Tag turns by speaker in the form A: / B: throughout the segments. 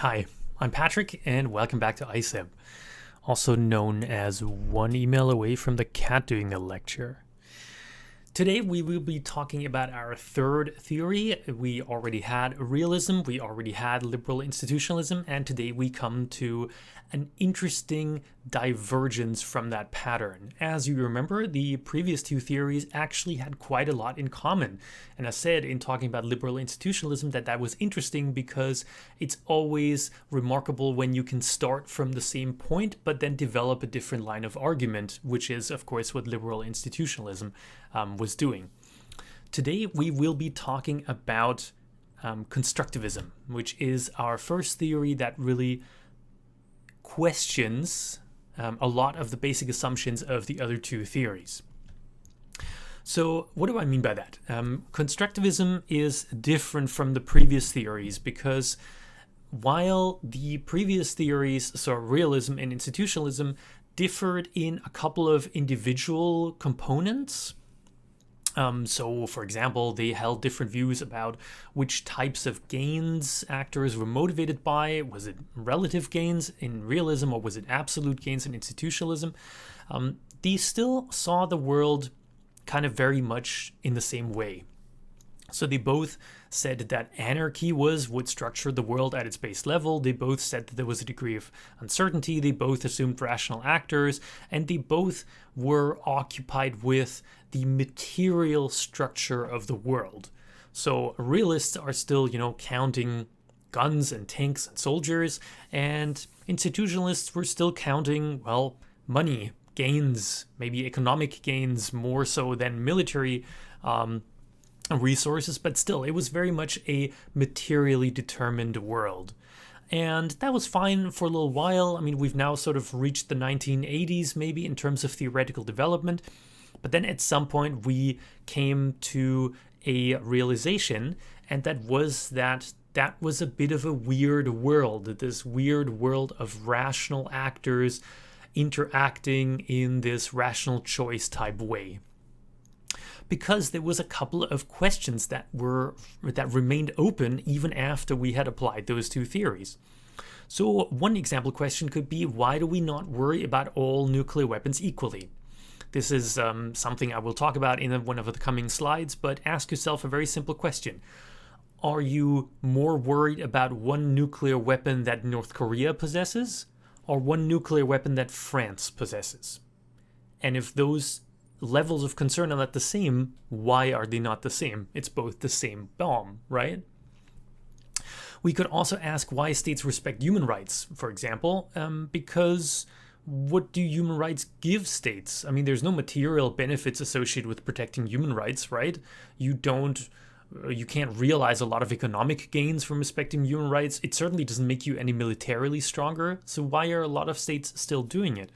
A: Hi, I'm Patrick, and welcome back to ICEB, also known as One Email Away from the Cat Doing a Lecture. Today we will be talking about our third theory. We already had realism, we already had liberal institutionalism, and today we come to an interesting divergence from that pattern. As you remember, the previous two theories actually had quite a lot in common. And I said in talking about liberal institutionalism that was interesting because it's always remarkable when you can start from the same point but then develop a different line of argument, which is, of course, what liberal institutionalism was doing. Today we will be talking about constructivism, which is our first theory that really questions a lot of the basic assumptions of the other two theories. So what do I mean by that? Constructivism is different from the previous theories because while the previous theories, so realism and institutionalism, differed in a couple of individual components. So, for example, they held different views about which types of gains actors were motivated by. Was it relative gains in realism or was it absolute gains in institutionalism? They still saw the world kind of very much in the same way. So they both said that anarchy was what structured the world at its base level. They both said that there was a degree of uncertainty. They both assumed rational actors, and they both were occupied with the material structure of the world. So realists are still, counting guns and tanks and soldiers, and institutionalists were still counting, money, gains, maybe economic gains more so than military resources, but still, it was very much a materially determined world. And that was fine for a little while. I mean, we've now sort of reached the 1980s, maybe, in terms of theoretical development. But then at some point, we came to a realization, and that was a bit of a weird world, this weird world of rational actors interacting in this rational choice type way. Because there was a couple of questions that remained open even after we had applied those two theories. So one example question could be, why do we not worry about all nuclear weapons equally? This is something I will talk about in one of the coming slides, but ask yourself a very simple question. Are you more worried about one nuclear weapon that North Korea possesses or one nuclear weapon that France possesses? And if those levels of concern are not the same, why are they not the same? It's both the same bomb, right? We could also ask why states respect human rights, for example, because what do human rights give states? I mean, there's no material benefits associated with protecting human rights, right? You can't realize a lot of economic gains from respecting human rights. It certainly doesn't make you any militarily stronger. So why are a lot of states still doing it?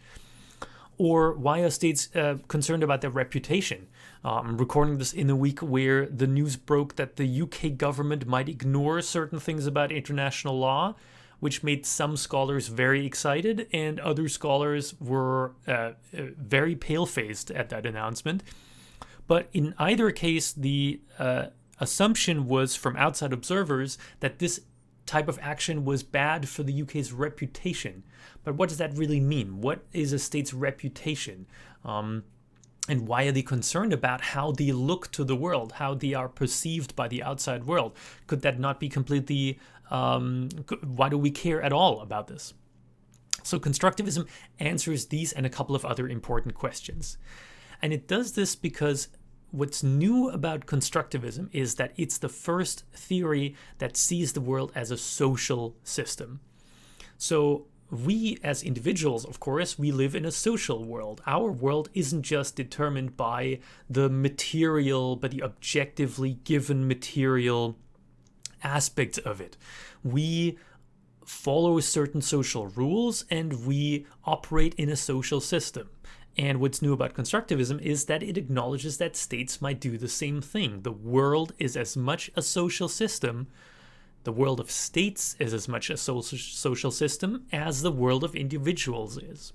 A: Or why are states concerned about their reputation? I'm recording this in a week where the news broke that the UK government might ignore certain things about international law, which made some scholars very excited, and other scholars were very pale-faced at that announcement. But in either case, the assumption was from outside observers that this type of action was bad for the UK's reputation. But what does that really mean? What is a state's reputation? And why are they concerned about how they look to the world, how they are perceived by the outside world? Could that not be completely... why do we care at all about this? So constructivism answers these and a couple of other important questions. And it does this because what's new about constructivism is that it's the first theory that sees the world as a social system. So we as individuals, of course, we live in a social world. Our world isn't just determined by the material, but the objectively given material aspects of it. We follow certain social rules and we operate in a social system. And what's new about constructivism is that it acknowledges that states might do the same thing. The world is as much a social system, the world of states is as much a social system as the world of individuals is.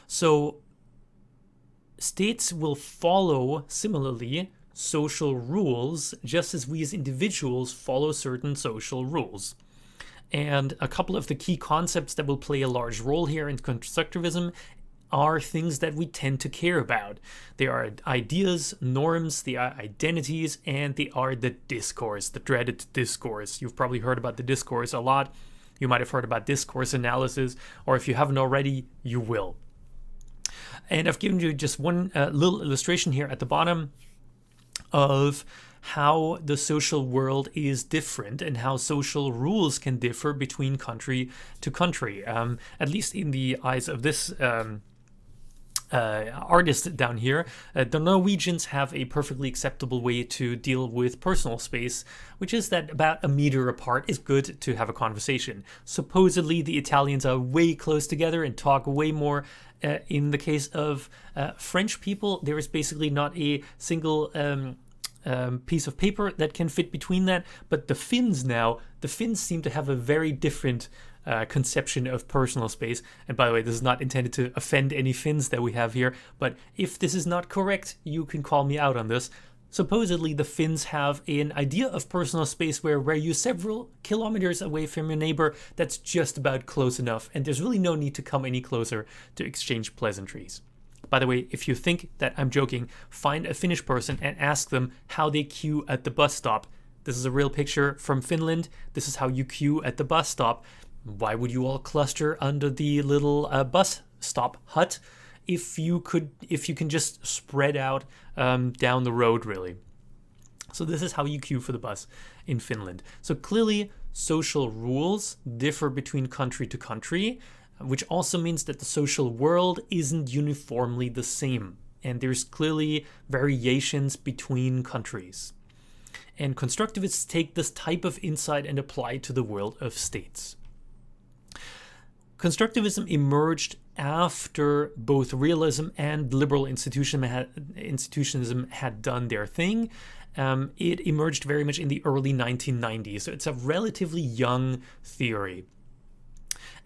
A: So states will follow, similarly, social rules, just as we as individuals follow certain social rules. And a couple of the key concepts that will play a large role here in constructivism are things that we tend to care about. They are ideas, norms, the identities, and they are the discourse, the dreaded discourse. You've probably heard about the discourse a lot. You might have heard about discourse analysis, or if you haven't already, you will. And I've given you just one little illustration here at the bottom of how the social world is different and how social rules can differ between country to country. At least in the eyes of this artist down here, the Norwegians have a perfectly acceptable way to deal with personal space, which is that about a meter apart is good to have a conversation. Supposedly, the Italians are way close together and talk way more. In the case of French people, there is basically not a single piece of paper that can fit between that. But the Finns seem to have a very different conception of personal space. And by the way, this is not intended to offend any Finns that we have here, but if this is not correct, you can call me out on this. Supposedly, the Finns have an idea of personal space where you're several kilometers away from your neighbor. That's just about close enough, and there's really no need to come any closer to exchange pleasantries. By the way, if you think that I'm joking, find a Finnish person and ask them how they queue at the bus stop. This is a real picture from Finland. This is how you queue at the bus stop. Why would you all cluster under the little bus stop hut if you can just spread out down the road, really? So this is how you queue for the bus in Finland. So clearly, social rules differ between country to country, which also means that the social world isn't uniformly the same, and there's clearly variations between countries. And constructivists take this type of insight and apply it to the world of states. Constructivism emerged after both realism and liberal institutionalism had done their thing. It emerged very much in the early 1990s, so it's a relatively young theory.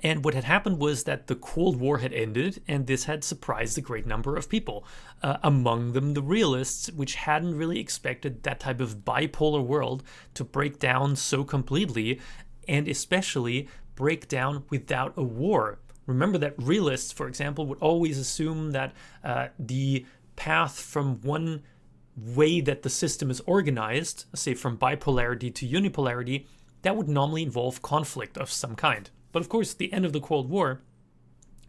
A: And what had happened was that the Cold War had ended, and this had surprised a great number of people, among them the realists, which hadn't really expected that type of bipolar world to break down so completely, and especially break down without a war. Remember that realists, for example, would always assume that the path from one way that the system is organized, say from bipolarity to unipolarity, that would normally involve conflict of some kind. But of course, the end of the Cold War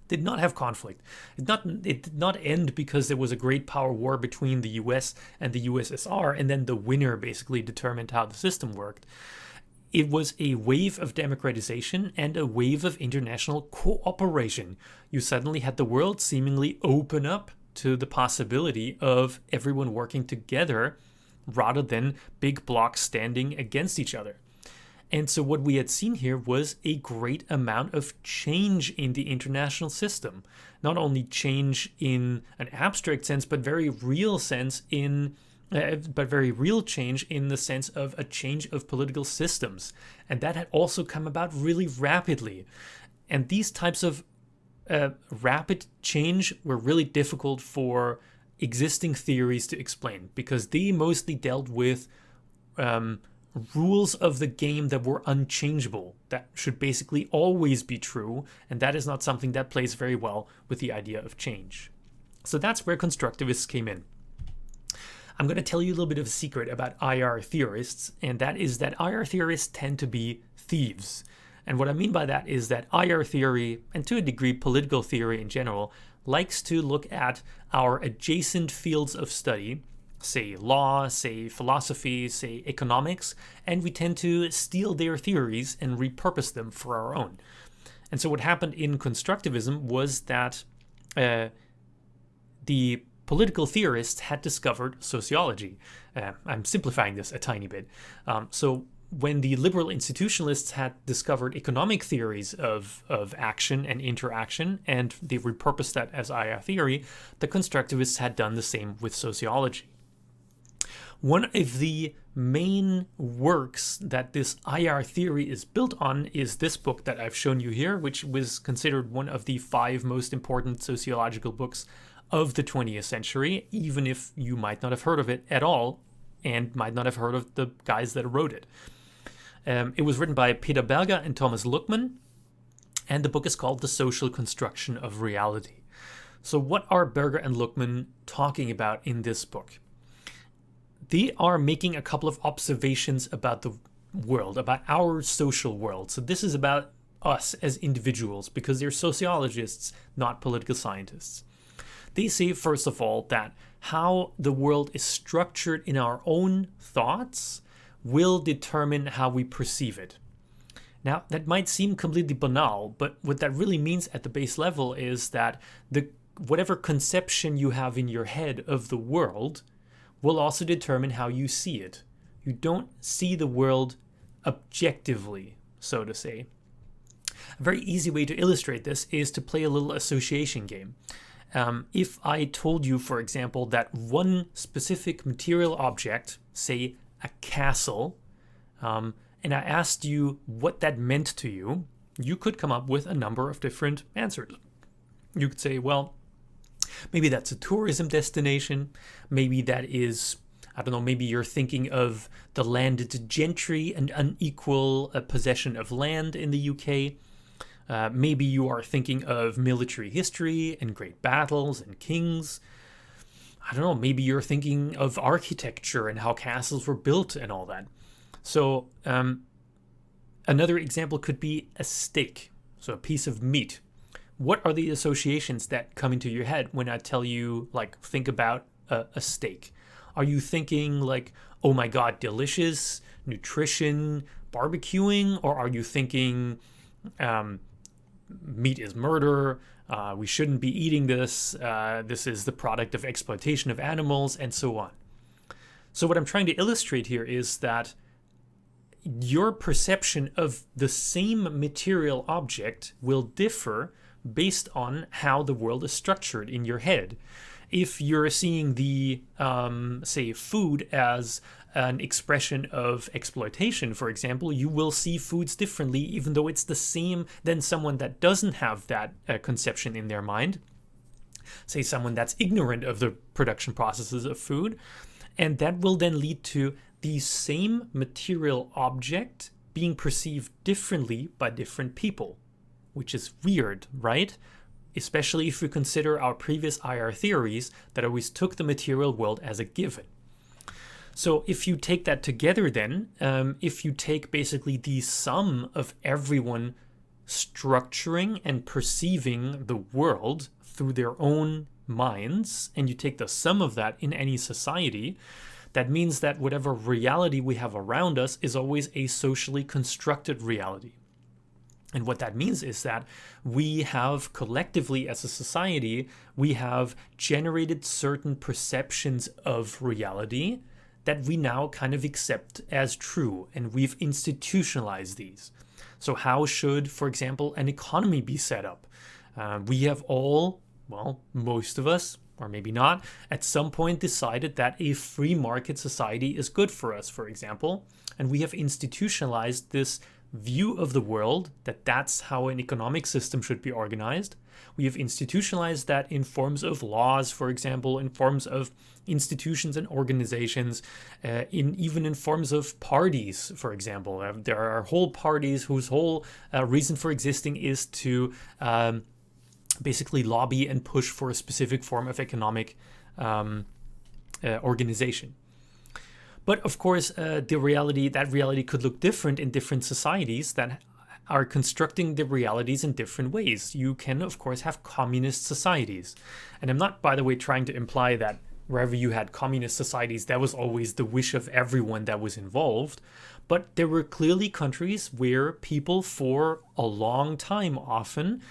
A: did not have conflict. It did not end because there was a great power war between the US and the USSR, and then the winner basically determined how the system worked. It was a wave of democratization and a wave of international cooperation. You suddenly had the world seemingly open up to the possibility of everyone working together rather than big blocs standing against each other. And so what we had seen here was a great amount of change in the international system. Not only change in an abstract sense, but very real change in the sense of a change of political systems. And that had also come about really rapidly. And these types of rapid change were really difficult for existing theories to explain, because they mostly dealt with rules of the game that were unchangeable, that should basically always be true, and that is not something that plays very well with the idea of change. So that's where constructivists came in. I'm going to tell you a little bit of a secret about IR theorists, and that is that IR theorists tend to be thieves. And what I mean by that is that IR theory, and to a degree political theory in general, likes to look at our adjacent fields of study, say law, say philosophy, say economics, and we tend to steal their theories and repurpose them for our own. And so what happened in constructivism was that the political theorists had discovered sociology. I'm simplifying this a tiny bit. So when the liberal institutionalists had discovered economic theories of action and interaction, and they repurposed that as IR theory, the constructivists had done the same with sociology. One of the main works that this IR theory is built on is this book that I've shown you here, which was considered one of the 5 most important sociological books of the 20th century, even if you might not have heard of it at all and might not have heard of the guys that wrote it. It was written by Peter Berger and Thomas Luckmann, and the book is called The Social Construction of Reality. So what are Berger and Luckmann talking about in this book? They are making a couple of observations about the world, about our social world. So this is about us as individuals, because they're sociologists, not political scientists. They say, first of all, that how the world is structured in our own thoughts will determine how we perceive it. Now, that might seem completely banal, but what that really means at the base level is that whatever conception you have in your head of the world will also determine how you see it. You don't see the world objectively, so to say. A very easy way to illustrate this is to play a little association game. If I told you, for example, that one specific material object, say a castle, and I asked you what that meant to you, you could come up with a number of different answers. You could say, well, maybe that's a tourism destination. Maybe that is, I don't know, maybe you're thinking of the landed gentry and unequal possession of land in the UK. Maybe you are thinking of military history and great battles and kings. I don't know, maybe you're thinking of architecture and how castles were built and all that. So another example could be a steak, so a piece of meat. What are the associations that come into your head when I tell you, like, think about a steak? Are you thinking like, oh my God, delicious, nutrition, barbecuing? Or are you thinking meat is murder, we shouldn't be eating this, this is the product of exploitation of animals, and so on? So what I'm trying to illustrate here is that your perception of the same material object will differ based on how the world is structured in your head. If you're seeing the, say, food as an expression of exploitation, for example, you will see foods differently, even though it's the same than someone that doesn't have that conception in their mind. Say someone that's ignorant of the production processes of food. And that will then lead to the same material object being perceived differently by different people, which is weird, right? Especially if we consider our previous IR theories that always took the material world as a given. So if you take that together then, if you take basically the sum of everyone structuring and perceiving the world through their own minds, and you take the sum of that in any society, that means that whatever reality we have around us is always a socially constructed reality. And what that means is that we have collectively as a society, we have generated certain perceptions of reality that we now kind of accept as true, and we've institutionalized these. So how should, for example, an economy be set up? We have all, well, most of us, or maybe not, at some point decided that a free market society is good for us, for example, and we have institutionalized this view of the world, that that's how an economic system should be organized. We have institutionalized that in forms of laws, for example, in forms of institutions and organizations, even in forms of parties, for example. There are whole parties whose whole reason for existing is to basically lobby and push for a specific form of economic organization. But of course, that reality could look different in different societies that are constructing the realities in different ways. You can, of course, have communist societies. And I'm not, by the way, trying to imply that wherever you had communist societies, that was always the wish of everyone that was involved. But there were clearly countries where people for a long time often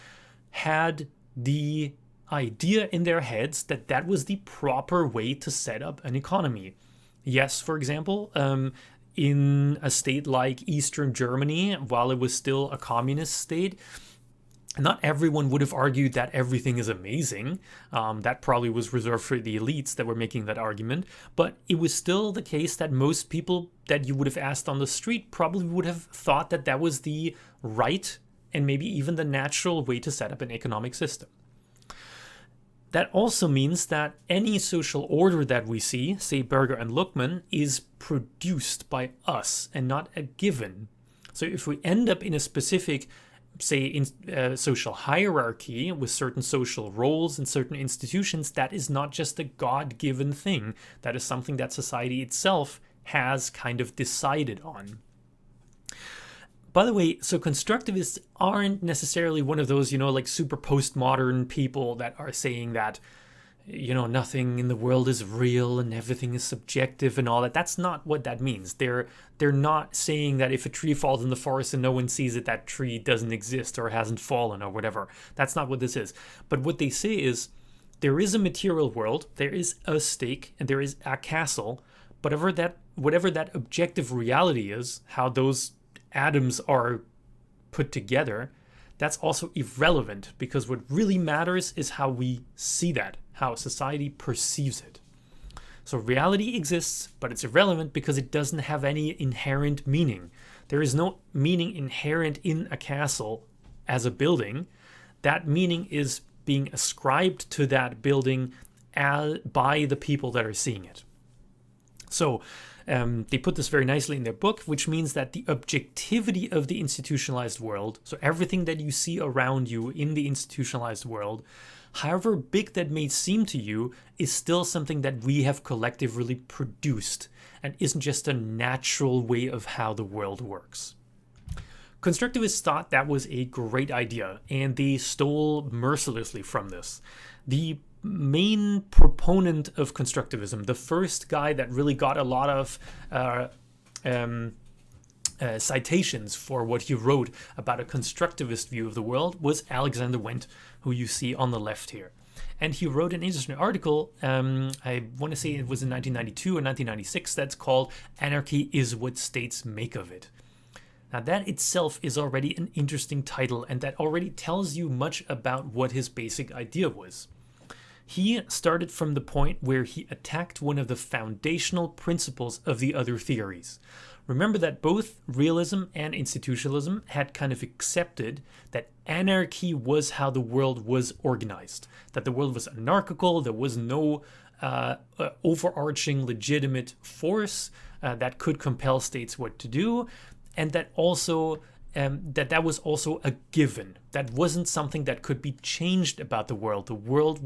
A: had the idea in their heads that that was the proper way to set up an economy. Yes, for example, in a state like Eastern Germany, while it was still a communist state, not everyone would have argued that everything is amazing. That probably was reserved for the elites that were making that argument. But it was still the case that most people that you would have asked on the street probably would have thought that that was the right and maybe even the natural way to set up an economic system. That also means that any social order that we see, say Berger and Luckmann, is produced by us and not a given. So if we end up in a specific, say, social hierarchy with certain social roles and certain institutions, that is not just a God-given thing. That is something that society itself has kind of decided on. By the way, so constructivists aren't necessarily one of those, like super postmodern people that are saying that, nothing in the world is real and everything is subjective and all that. That's not what that means. They're not saying that if a tree falls in the forest and no one sees it, that tree doesn't exist or hasn't fallen or whatever. That's not what this is. But what they say is there is a material world, there is a stake, and there is a castle. But whatever that objective reality is, how those atoms are put together, that's also irrelevant, because what really matters is how we see that, how society perceives it. So reality exists, but it's irrelevant because it doesn't have any inherent meaning. There is no meaning inherent in a castle as a building. That meaning is being ascribed to that building by the people that are seeing it. So they put this very nicely in their book, which means that the objectivity of the institutionalized world, so everything that you see around you in the institutionalized world, however big that may seem to you, is still something that we have collectively produced and isn't just a natural way of how the world works. Constructivists thought that was a great idea, and they stole mercilessly from this. The main proponent of constructivism, the first guy that really got a lot of citations for what he wrote about a constructivist view of the world, was Alexander Wendt, who you see on the left here. And he wrote an interesting article, I want to say it was in 1992 or 1996, that's called "Anarchy is What States Make of It." Now that itself is already an interesting title, and that already tells you much about what his basic idea was. He started from the point where he attacked one of the foundational principles of the other theories. Remember that both realism and institutionalism had kind of accepted that anarchy was how the world was organized, that the world was anarchical, there was no overarching legitimate force that could compel states what to do, and that also that was also a given. That wasn't something that could be changed about the world. The world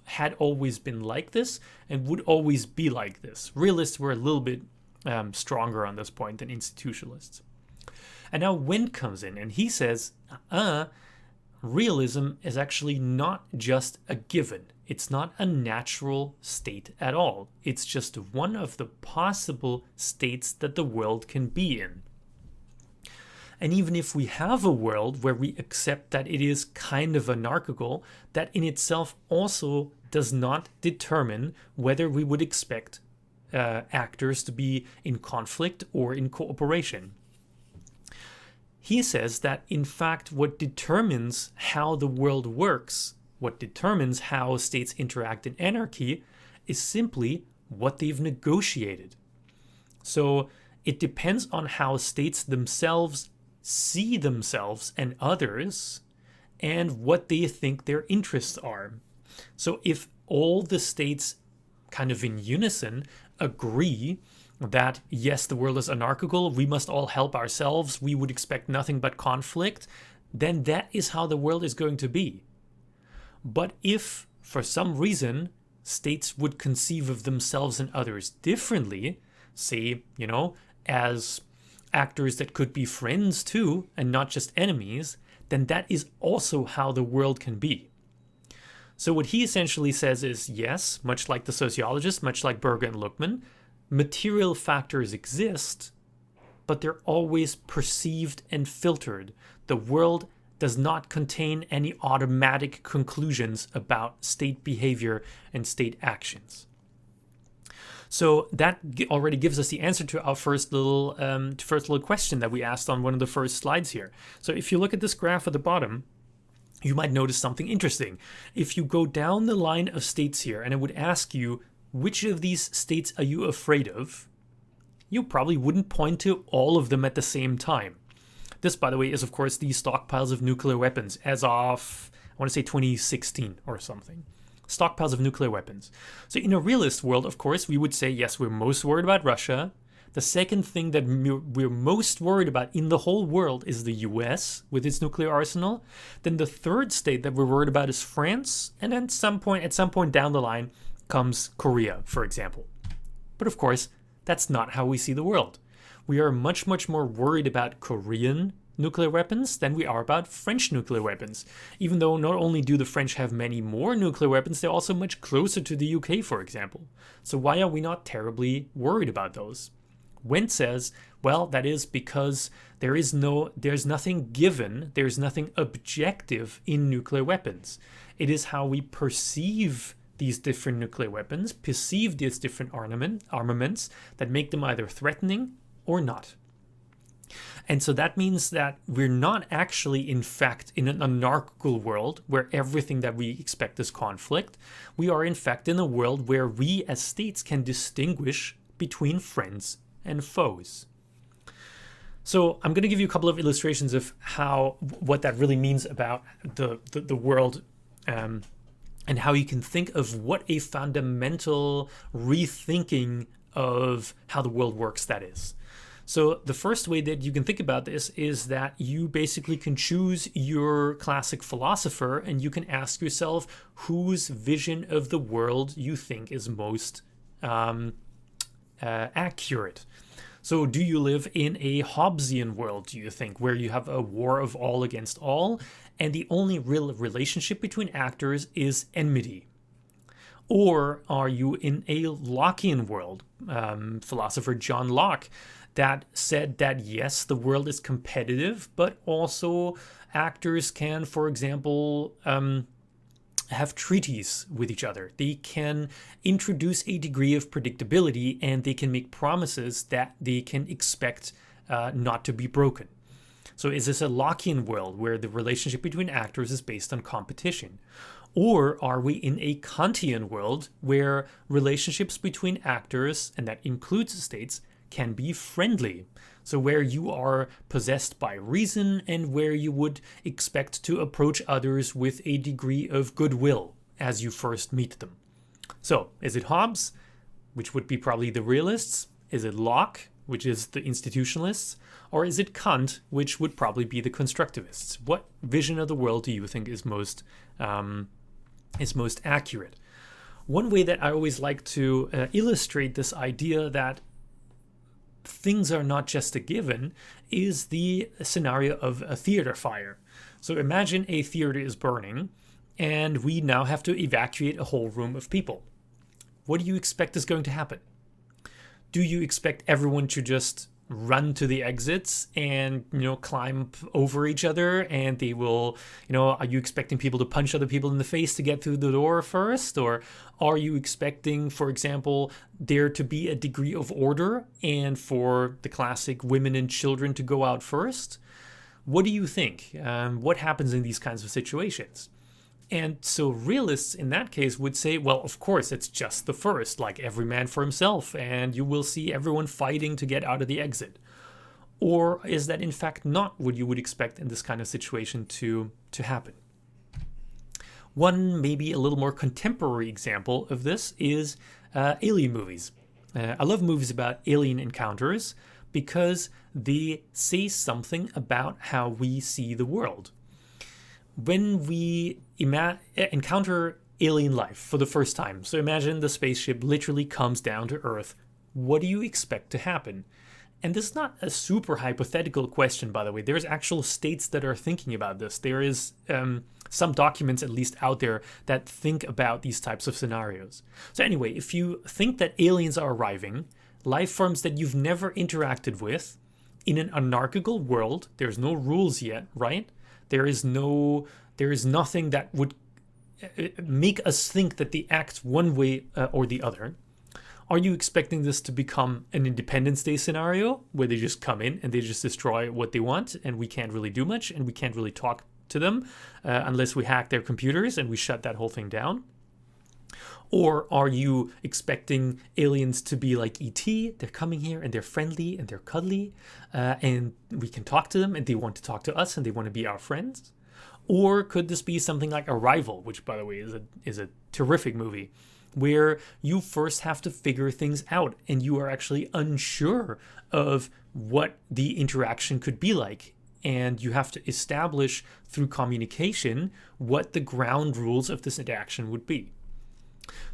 A: had always been like this and would always be like this. Realists were a little bit stronger on this point than institutionalists. And now Wendt comes in and he says, realism is actually not just a given. It's not a natural state at all. It's just one of the possible states that the world can be in. And even if we have a world where we accept that it is kind of anarchical, that in itself also does not determine whether we would expect actors to be in conflict or in cooperation. He says that, in fact, what determines how the world works, what determines how states interact in anarchy, is simply what they've negotiated. So it depends on how states themselves see themselves and others, and what they think their interests are. So if all the states kind of in unison agree that, yes, the world is anarchical, we must all help ourselves, we would expect nothing but conflict, then that is how the world is going to be. But if, for some reason, states would conceive of themselves and others differently, say, as actors that could be friends too, and not just enemies, then that is also how the world can be. So what he essentially says is, yes, much like the sociologists, much like Berger and Luckmann, material factors exist, but they're always perceived and filtered. The world does not contain any automatic conclusions about state behavior and state actions. So that already gives us the answer to our first little question that we asked on one of the first slides here. So if you look at this graph at the bottom, you might notice something interesting. If you go down the line of states here, and I would ask you, which of these states are you afraid of? You probably wouldn't point to all of them at the same time. This, by the way, is of course the stockpiles of nuclear weapons as of, I want to say 2016 or something. Stockpiles of nuclear weapons. So in a realist world, of course, we would say, yes, we're most worried about Russia, The second thing that we're most worried about in the whole world is the US with its nuclear arsenal. Then the third state that we're worried about is France. And then at some point down the line comes Korea, for example. But of course, that's not how we see the world. We are much, much more worried about Korean nuclear weapons than we are about French nuclear weapons. Even though not only do the French have many more nuclear weapons, they're also much closer to the UK, for example. So why are we not terribly worried about those? Wendt says, well, that is because there's nothing given, there's nothing objective in nuclear weapons. It is how we perceive these different nuclear weapons, perceive these different armaments that make them either threatening or not. And so that means that we're not actually, in fact, in an anarchical world where everything that we expect is conflict. We are, in fact, in a world where we as states can distinguish between friends and foes. So I'm going to give you a couple of illustrations of what that really means about the world, and how you can think of what a fundamental rethinking of how the world works that is. So the first way that you can think about this is that you basically can choose your classic philosopher and you can ask yourself whose vision of the world you think is most accurate. So do you live in a Hobbesian world, do you think, where you have a war of all against all and the only real relationship between actors is enmity? Or are you in a Lockean world? Philosopher John Locke that said that yes, the world is competitive, but also actors can, for example, have treaties with each other. They can introduce a degree of predictability and they can make promises that they can expect not to be broken. So is this a Lockean world where the relationship between actors is based on competition? Or are we in a Kantian world where relationships between actors, and that includes states, can be friendly? So where you are possessed by reason and where you would expect to approach others with a degree of goodwill as you first meet them. So is it Hobbes, which would be probably the realists? Is it Locke, which is the institutionalists? Or is it Kant, which would probably be the constructivists? What vision of the world do you think is most accurate? One way that I always like to illustrate this idea that things are not just a given is the scenario of a theater fire. So imagine a theater is burning and we now have to evacuate a whole room of people. What do you expect is going to happen? Do you expect everyone to just run to the exits and, climb over each other and they will, are you expecting people to punch other people in the face to get through the door first? Or are you expecting, for example, there to be a degree of order and for the classic women and children to go out first? What do you think? What happens in these kinds of situations? And so realists in that case would say, well, of course, it's just the first, like every man for himself, and you will see everyone fighting to get out of the exit. Or is that in fact not what you would expect in this kind of situation to happen? One maybe a little more contemporary example of this is alien movies. I love movies about alien encounters because they say something about how we see the world. When we encounter alien life for the first time, so imagine the spaceship literally comes down to Earth, what do you expect to happen? And this is not a super hypothetical question, by the way. There's actual states that are thinking about this. There is some documents at least out there that think about these types of scenarios. So anyway, if you think that aliens are arriving, life forms that you've never interacted with, in an anarchical world, there's no rules yet, right? There is nothing that would make us think that they act one way or the other. Are you expecting this to become an Independence Day scenario where they just come in and they just destroy what they want and we can't really do much and we can't really talk to them unless we hack their computers and we shut that whole thing down? Or are you expecting aliens to be like E.T.? They're coming here and they're friendly and they're cuddly and we can talk to them and they want to talk to us and they want to be our friends? Or could this be something like Arrival, which, by the way, is a terrific movie, where you first have to figure things out and you are actually unsure of what the interaction could be like. And you have to establish through communication what the ground rules of this interaction would be.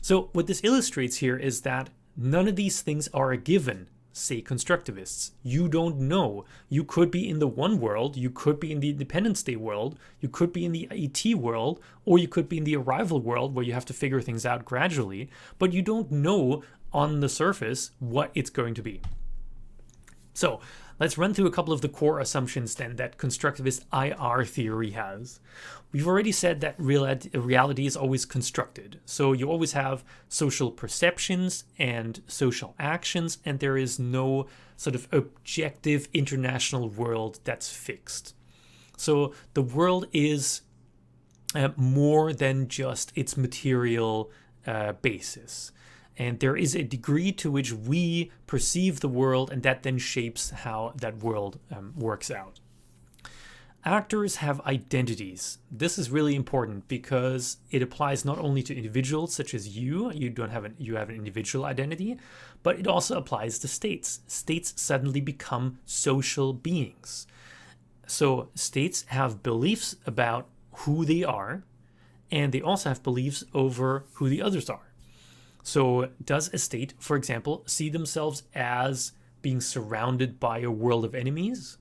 A: So what this illustrates here is that none of these things are a given, say constructivists. You don't know. You could be in the one world, you could be in the Independence Day world, you could be in the ET world, or you could be in the arrival world where you have to figure things out gradually, but you don't know on the surface what it's going to be. So let's run through a couple of the core assumptions then that constructivist IR theory has. We've already said that reality is always constructed. So you always have social perceptions and social actions, and there is no sort of objective international world that's fixed. So the world is more than just its material basis. And there is a degree to which we perceive the world, and that then shapes how that world works out. Actors have identities. This is really important because it applies not only to individuals such as you have an individual identity, but it also applies to states. States suddenly become social beings. So states have beliefs about who they are, and they also have beliefs over who the others are. So does a state, for example, see themselves as being surrounded by a world of enemies?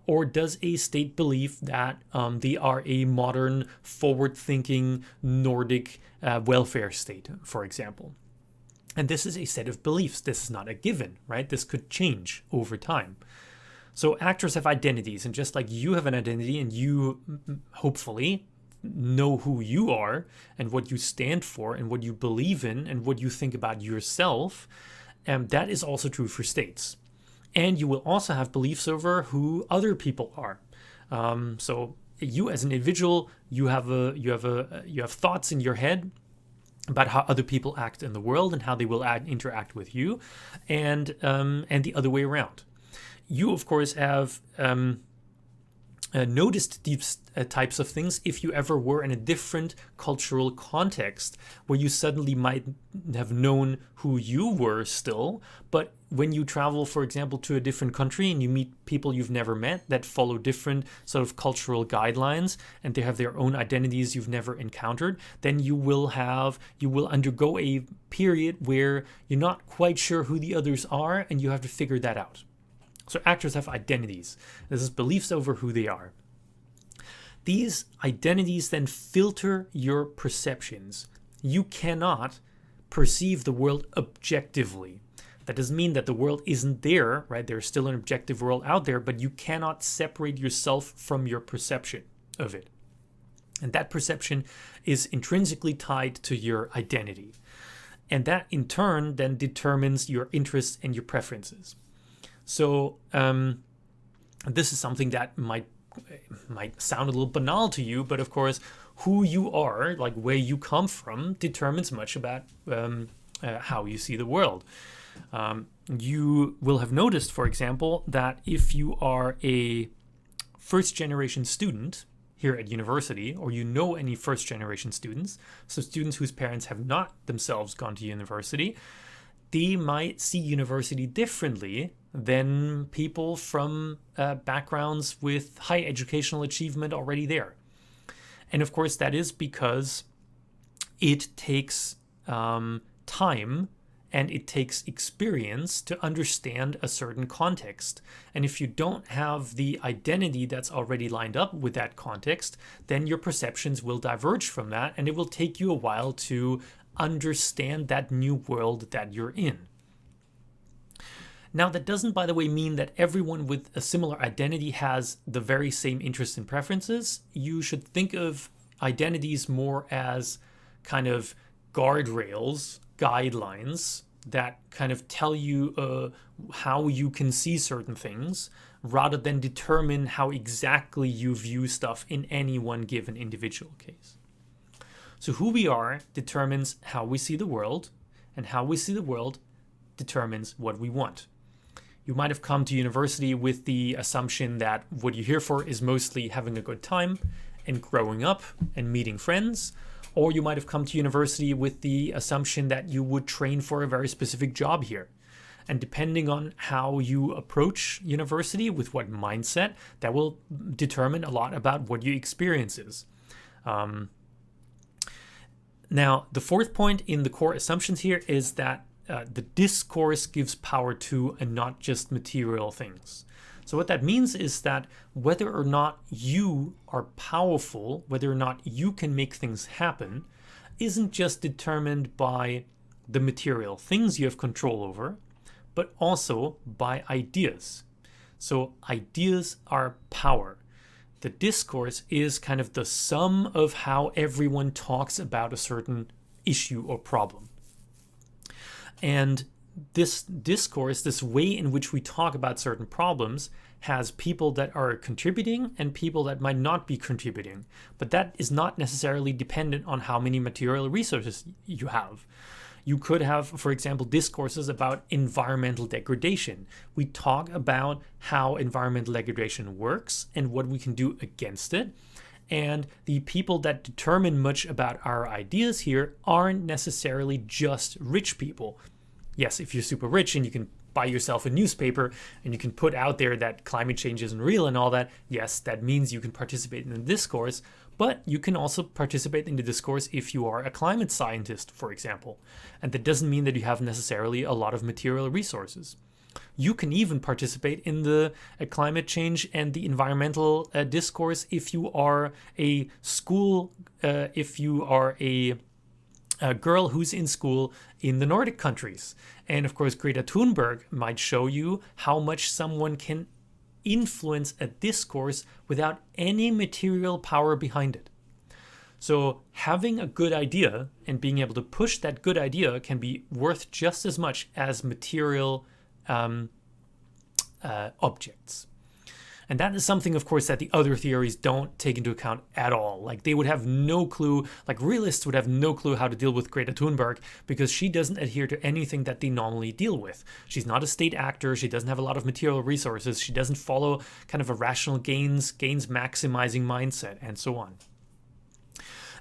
A: Or does a state believe that they are a modern, forward-thinking, Nordic welfare state, for example? And this is a set of beliefs. This is not a given, right? This could change over time. So actors have identities, and just like you have an identity and you hopefully know who you are and what you stand for and what you believe in and what you think about yourself, that is also true for states. And you will also have beliefs over who other people are. So you as an individual, you have thoughts in your head about how other people act in the world and how they will interact with you, and the other way around. You of course have noticed these types of things if you ever were in a different cultural context where you suddenly might have known who you were still, but when you travel, for example, to a different country and you meet people you've never met that follow different sort of cultural guidelines and they have their own identities you've never encountered, then you will undergo a period where you're not quite sure who the others are and you have to figure that out. So actors have identities. This is beliefs over who they are. These identities then filter your perceptions. You cannot perceive the world objectively. That doesn't mean that the world isn't there, right? There's still an objective world out there, but you cannot separate yourself from your perception of it. And that perception is intrinsically tied to your identity. And that in turn then determines your interests and your preferences. So this is something that might sound a little banal to you, but of course, who you are, like where you come from, determines much about how you see the world. You will have noticed, for example, that if you are a first-generation student here at university, or you know any first-generation students, so students whose parents have not themselves gone to university, they might see university differently than people from backgrounds with high educational achievement already there. And of course, that is because it takes time and it takes experience to understand a certain context. And if you don't have the identity that's already lined up with that context, then your perceptions will diverge from that, and it will take you a while to understand that new world that you're in. Now, that doesn't, by the way, mean that everyone with a similar identity has the very same interests and preferences. You should think of identities more as kind of guardrails, guidelines that kind of tell you how you can see certain things, rather than determine how exactly you view stuff in any one given individual case. So who we are determines how we see the world, and how we see the world determines what we want. You might have come to university with the assumption that what you're here for is mostly having a good time and growing up and meeting friends, or you might have come to university with the assumption that you would train for a very specific job here. And depending on how you approach university, with what mindset, that will determine a lot about what your experience is. Now, the fourth point in the core assumptions here is that the discourse gives power to and not just material things. So what that means is that whether or not you are powerful, whether or not you can make things happen, isn't just determined by the material things you have control over, but also by ideas. So ideas are power. The discourse is kind of the sum of how everyone talks about a certain issue or problem. And this discourse, this way in which we talk about certain problems, has people that are contributing and people that might not be contributing. But that is not necessarily dependent on how many material resources you have. You could have, for example, discourses about environmental degradation. We talk about how environmental degradation works and what we can do against it. And the people that determine much about our ideas here aren't necessarily just rich people. Yes, if you're super rich and you can buy yourself a newspaper and you can put out there that climate change isn't real and all that, yes, that means you can participate in the discourse, but you can also participate in the discourse if you are a climate scientist, for example. And that doesn't mean that you have necessarily a lot of material resources. You can even participate in the climate change and the environmental discourse if you are a school, if you are a girl who's in school in the Nordic countries. And of course, Greta Thunberg might show you how much someone can influence a discourse without any material power behind it. So having a good idea and being able to push that good idea can be worth just as much as material objects. And that is something, of course, that the other theories don't take into account at all. Like, they would have no clue, like realists would have no clue how to deal with Greta Thunberg because she doesn't adhere to anything that they normally deal with. She's not a state actor. She doesn't have a lot of material resources. She doesn't follow kind of a rational gains maximizing mindset and so on.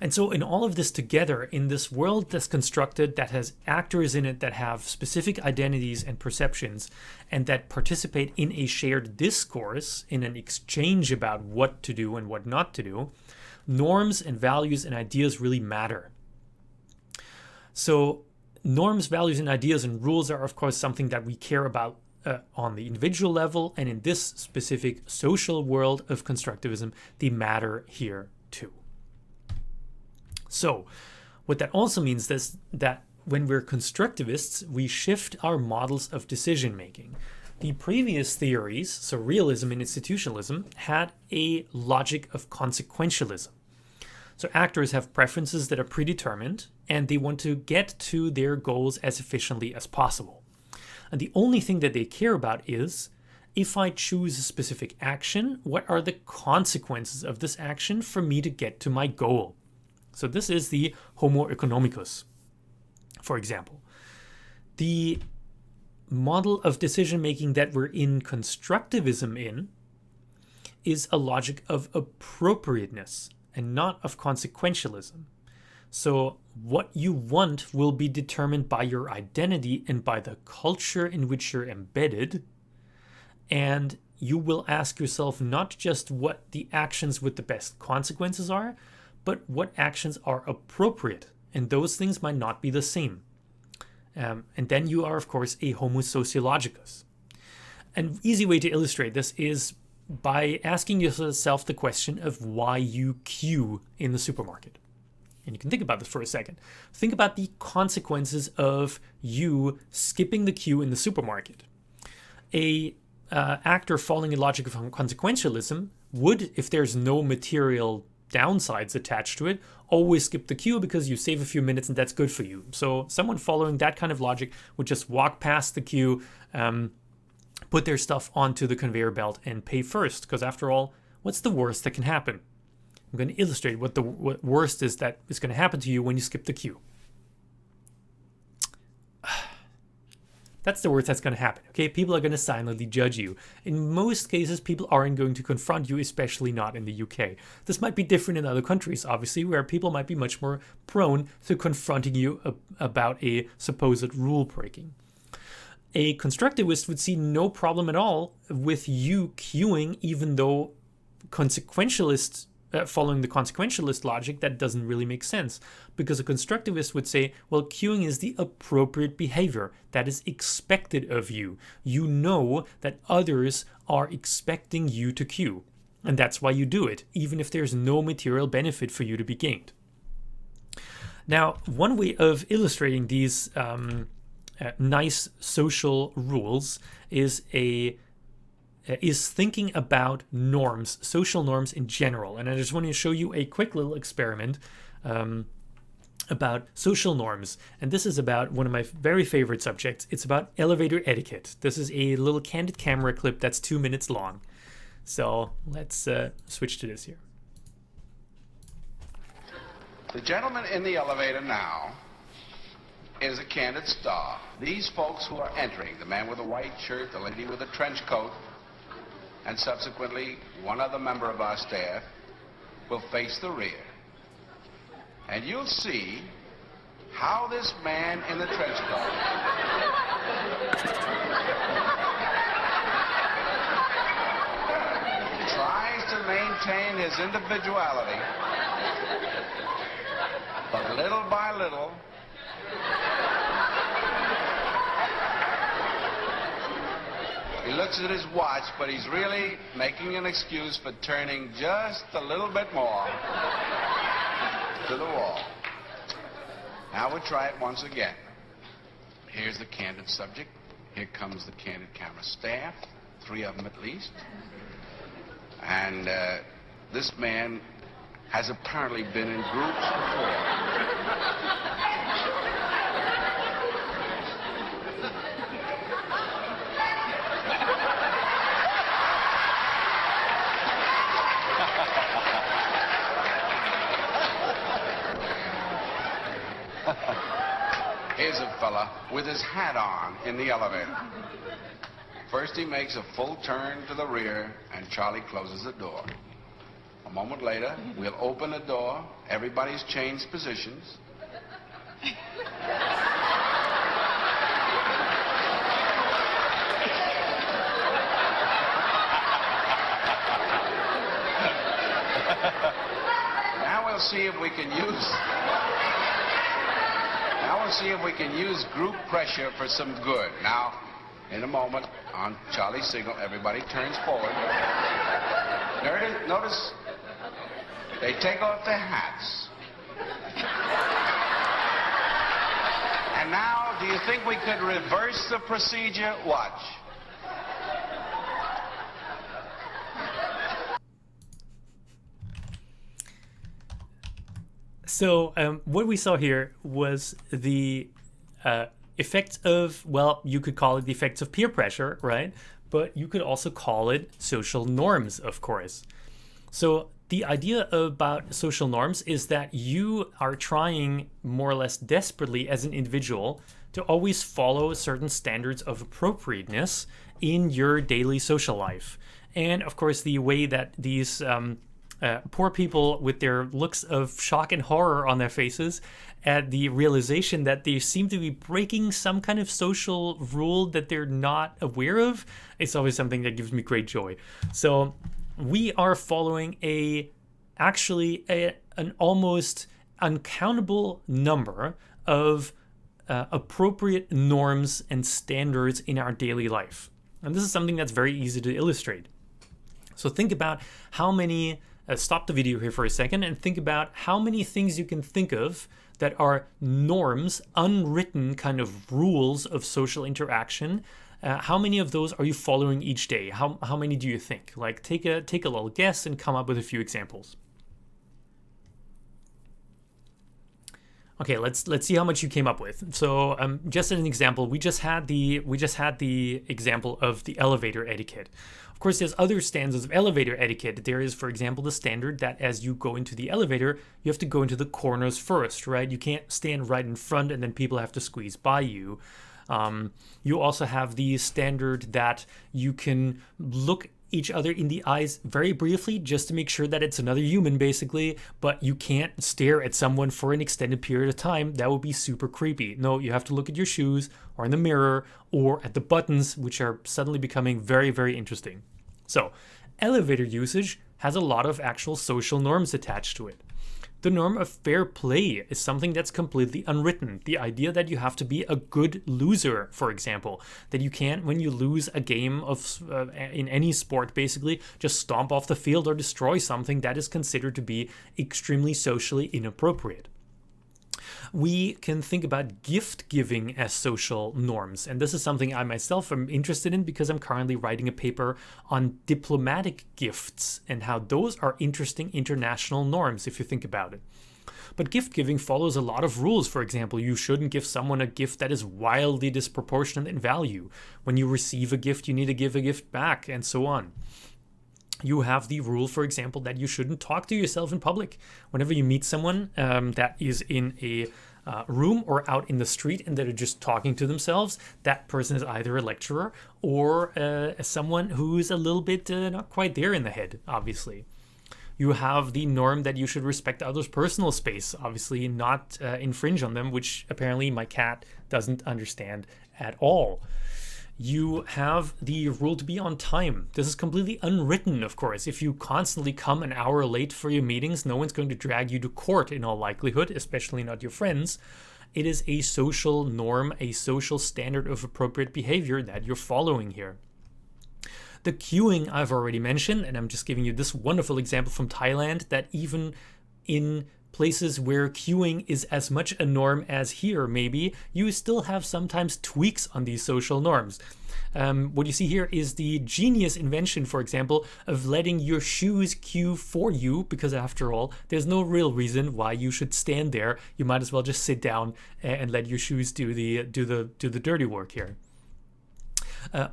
A: And so in all of this together, in this world that's constructed, that has actors in it that have specific identities and perceptions, and that participate in a shared discourse, in an exchange about what to do and what not to do, norms and values and ideas really matter. So norms, values, and ideas and rules are, of course, something that we care about on the individual level, and in this specific social world of constructivism, they matter here too. So what that also means is that when we're constructivists, we shift our models of decision making. The previous theories, so realism and institutionalism, had a logic of consequentialism. So actors have preferences that are predetermined, and they want to get to their goals as efficiently as possible. And the only thing that they care about is, if I choose a specific action, what are the consequences of this action for me to get to my goal? So this is the Homo economicus, for example. The model of decision-making that we're in constructivism in is a logic of appropriateness and not of consequentialism. So what you want will be determined by your identity and by the culture in which you're embedded. And you will ask yourself not just what the actions with the best consequences are, but what actions are appropriate. And those things might not be the same. And then you are, of course, a homo sociologicus. An easy way to illustrate this is by asking yourself the question of why you queue in the supermarket. And you can think about this for a second. Think about the consequences of you skipping the queue in the supermarket. A actor following a logic of consequentialism would, if there's no material downsides attached to it, always skip the queue because you save a few minutes and that's good for you. So someone following that kind of logic would just walk past the queue, put their stuff onto the conveyor belt and pay first, because after all, what's the worst that can happen? I'm going to illustrate what the worst is that is going to happen to you when you skip the queue. That's the worst that's going to happen, okay? People are going to silently judge you. In most cases, people aren't going to confront you, especially not in the UK. This might be different in other countries, obviously, where people might be much more prone to confronting you about a supposed rule breaking. A constructivist would see no problem at all with you queuing, even though consequentialists following the consequentialist logic, that doesn't really make sense, because a constructivist would say, well, queuing is the appropriate behavior that is expected of you. You know that others are expecting you to queue, and that's why you do it, even if there's no material benefit for you to be gained. Now, one way of illustrating these nice social rules is thinking about norms, social norms in general. And I just want to show you a quick little experiment about social norms. And this is about one of my very favorite subjects. It's about elevator etiquette. This is a little candid camera clip that's 2 minutes long. So let's switch to this here.
B: The gentleman in the elevator now is a candid star. These folks who are entering, the man with a white shirt, the lady with a trench coat, and subsequently one other member of our staff, will face the rear. And you'll see how this man in the trench coat tries to maintain his individuality, but little by little, he looks at his watch, but he's really making an excuse for turning just a little bit more to the wall. Now we'll try it once again. Here's the candid subject. Here comes the candid camera staff, 3 of them at least. And this man has apparently been in groups before. Here's a fella with his hat on in the elevator. First he makes a full turn to the rear, and Charlie closes the door. A moment later, we'll open the door. Everybody's changed positions. Now we'll see if we can use group pressure for some good. Now, in a moment, on Charlie's signal, everybody turns forward. Notice they take off their hats. And now, do you think we could reverse the procedure? Watch.
A: So what we saw here was the effects of, well, you could call it the effects of peer pressure, right? But you could also call it social norms, of course. So the idea about social norms is that you are trying more or less desperately as an individual to always follow certain standards of appropriateness in your daily social life. And of course, the way that these poor people with their looks of shock and horror on their faces at the realization that they seem to be breaking some kind of social rule that they're not aware of, it's always something that gives me great joy. So we are following an almost uncountable number of appropriate norms and standards in our daily life. And this is something that's very easy to illustrate. So think about how many stop the video here for a second and think about how many things you can think of that are norms, unwritten kind of rules of social interaction. How many of those are you following each day? How many do you think? Like take a little guess and come up with a few examples. Okay, let's see how much you came up with. So just as an example, we just had the example of the elevator etiquette. Of course, there's other standards of elevator etiquette. There is, for example, the standard that as you go into the elevator, you have to go into the corners first, right? You can't stand right in front and then people have to squeeze by you. You also have the standard that you can look each other in the eyes very briefly just to make sure that it's another human, basically, but you can't stare at someone for an extended period of time. That would be super creepy. No, you have to look at your shoes or in the mirror or at the buttons, which are suddenly becoming very, very interesting. So, elevator usage has a lot of actual social norms attached to it. The norm of fair play is something that's completely unwritten. The idea that you have to be a good loser, for example, that you can't, when you lose a game of in any sport, basically, just stomp off the field or destroy something, that is considered to be extremely socially inappropriate. We can think about gift giving as social norms, and this is something I myself am interested in because I'm currently writing a paper on diplomatic gifts and how those are interesting international norms if you think about it. But gift giving follows a lot of rules. For example, you shouldn't give someone a gift that is wildly disproportionate in value. When you receive a gift, you need to give a gift back, and so on. You have the rule, for example, that you shouldn't talk to yourself in public. Whenever you meet someone that is in a room or out in the street and that are just talking to themselves, that person is either a lecturer or someone who's a little bit not quite there in the head, obviously. You have the norm that you should respect others' personal space, obviously not infringe on them, which apparently my cat doesn't understand at all. You have the rule to be on time. This is completely unwritten, of course. If you constantly come an hour late for your meetings, no one's going to drag you to court in all likelihood, especially not your friends. It is a social norm, a social standard of appropriate behavior that you're following here. The queuing I've already mentioned, and I'm just giving you this wonderful example from Thailand, that even in places where queuing is as much a norm as here, maybe, you still have sometimes tweaks on these social norms. What you see here is the genius invention, for example, of letting your shoes queue for you, because after all, there's no real reason why you should stand there. You might as well just sit down and let your shoes do the dirty work here.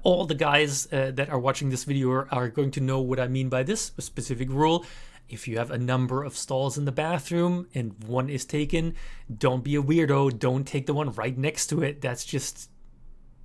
A: All the guys that are watching this video are going to know what I mean by this specific rule. If you have a number of stalls in the bathroom and one is taken, don't be a weirdo. Don't take the one right next to it.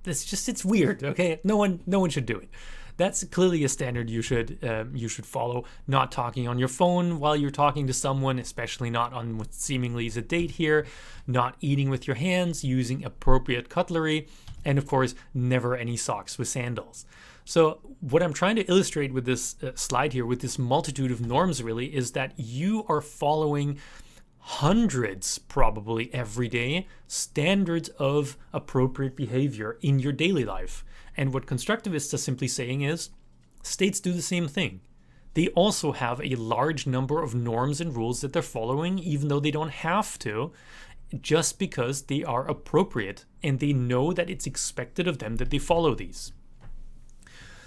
A: It's weird, okay? No one should do it. That's clearly a standard you should follow. Not talking on your phone while you're talking to someone, especially not on what seemingly is a date here. Not eating with your hands, using appropriate cutlery, and of course, never any socks with sandals. So what I'm trying to illustrate with this slide here, with this multitude of norms really, is that you are following hundreds, probably every day, standards of appropriate behavior in your daily life. And what constructivists are simply saying is, states do the same thing. They also have a large number of norms and rules that they're following, even though they don't have to, just because they are appropriate and they know that it's expected of them that they follow these.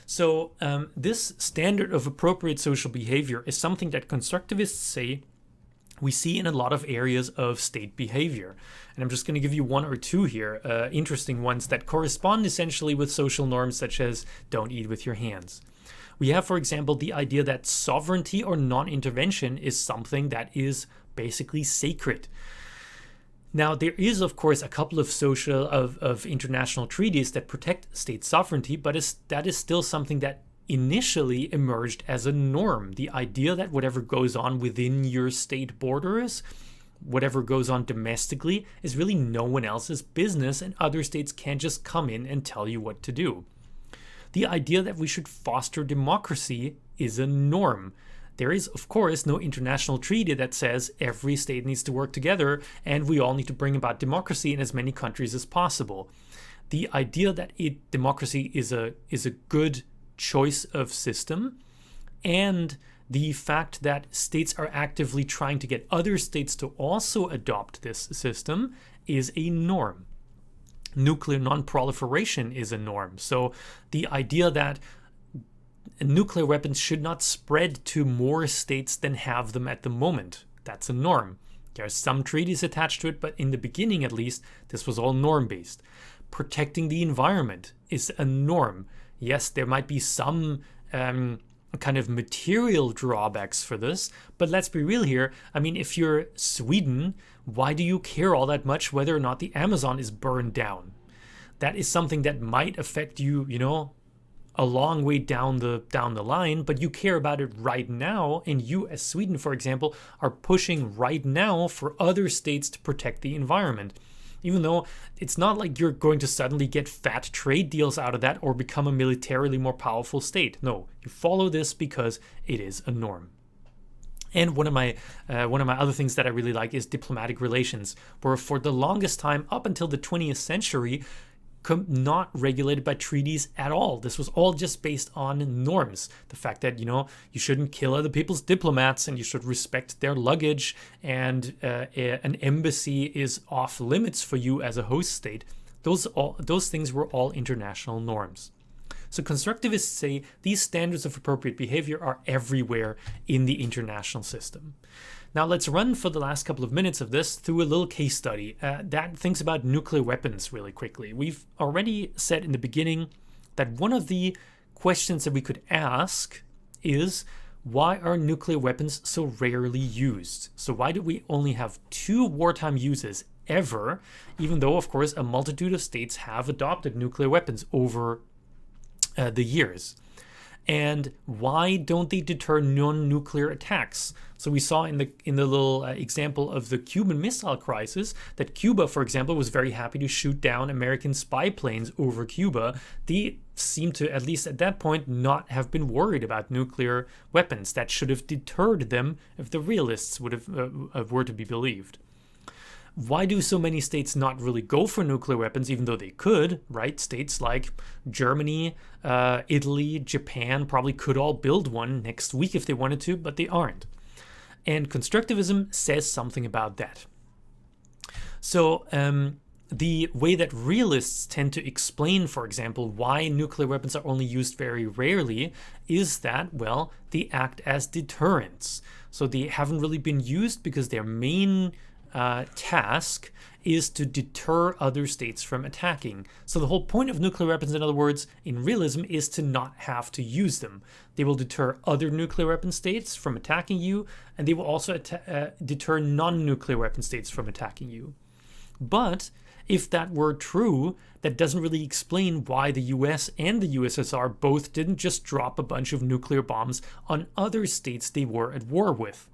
A: So this standard of appropriate social behavior is something that constructivists say we see in a lot of areas of state behavior. And I'm just going to give you one or two here, interesting ones that correspond essentially with social norms such as don't eat with your hands. We have, for example, the idea that sovereignty or non-intervention is something that is basically sacred. Now, there is, of course, a couple of international treaties that protect state sovereignty, but that is still something that initially emerged as a norm. The idea that whatever goes on within your state borders, whatever goes on domestically, is really no one else's business, and other states can't just come in and tell you what to do. The idea that we should foster democracy is a norm. There is, of course, no international treaty that says every state needs to work together and we all need to bring about democracy in as many countries as possible. The idea that democracy is a good choice of system, and the fact that states are actively trying to get other states to also adopt this system is a norm. Nuclear non-proliferation is a norm. So the idea that nuclear weapons should not spread to more states than have them at the moment, that's a norm. There are some treaties attached to it, but in the beginning at least, this was all norm-based. Protecting the environment is a norm. Yes, there might be some kind of material drawbacks for this, but let's be real here. I mean, if you're Sweden, why do you care all that much whether or not the Amazon is burned down? that is something that might affect you, a long way down the line, but you care about it right now, and you as Sweden, for example, are pushing right now for other states to protect the environment. Even though it's not like you're going to suddenly get fat trade deals out of that or become a militarily more powerful state. No, you follow this because it is a norm. And one of my other things that I really like is diplomatic relations, where for the longest time up until the 20th century, not regulated by treaties at all. This was all just based on norms. The fact that, you shouldn't kill other people's diplomats and you should respect their luggage, and an embassy is off limits for you as a host state. Those things were all international norms. So constructivists say these standards of appropriate behavior are everywhere in the international system. Now let's run for the last couple of minutes of this through a little case study that thinks about nuclear weapons really quickly. We've already said in the beginning that one of the questions that we could ask is, why are nuclear weapons so rarely used? So why do we only have 2 wartime uses ever, even though, of course, a multitude of states have adopted nuclear weapons over the years? And why don't they deter non-nuclear attacks? So we saw in the little example of the Cuban Missile Crisis that Cuba, for example, was very happy to shoot down American spy planes over Cuba. They seem to, at least at that point, not have been worried about nuclear weapons. That should have deterred them if the realists would have were to be believed. Why do so many states not really go for nuclear weapons, even though they could, right? States like Germany, Italy, Japan probably could all build one next week if they wanted to, but they aren't. And constructivism says something about that. So the way that realists tend to explain, for example, why nuclear weapons are only used very rarely is that, well, they act as deterrents. So they haven't really been used because their main task is to deter other states from attacking. So the whole point of nuclear weapons, in other words, in realism, is to not have to use them. They will deter other nuclear weapon states from attacking you, and they will also deter non-nuclear weapon states from attacking you. But if that were true, that doesn't really explain why the US and the USSR both didn't just drop a bunch of nuclear bombs on other states they were at war with.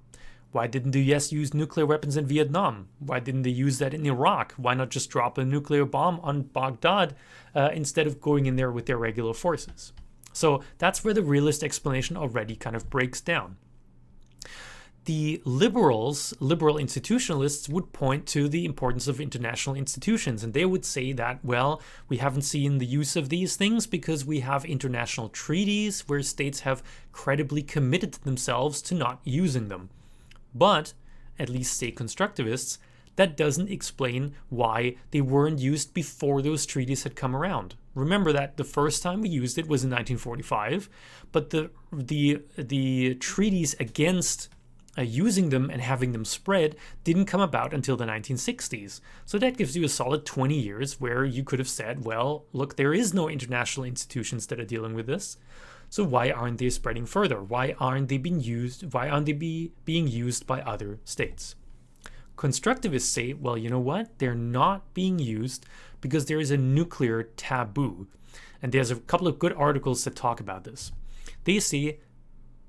A: Why didn't the US use nuclear weapons in Vietnam? Why didn't they use that in Iraq? Why not just drop a nuclear bomb on Baghdad instead of going in there with their regular forces? So that's where the realist explanation already kind of breaks down. The liberal institutionalists would point to the importance of international institutions, and they would say that, well, we haven't seen the use of these things because we have international treaties where states have credibly committed themselves to not using them. But, at least say constructivists, that doesn't explain why they weren't used before those treaties had come around. Remember that the first time we used it was in 1945, but the treaties against using them and having them spread didn't come about until the 1960s. So that gives you a solid 20 years where you could have said, well, look, there is no international institutions that are dealing with this. So why aren't they spreading further? Why aren't they being used? Why aren't they being used by other states? Constructivists say, well, you know what? They're not being used because there is a nuclear taboo. And there's a couple of good articles that talk about this. They say,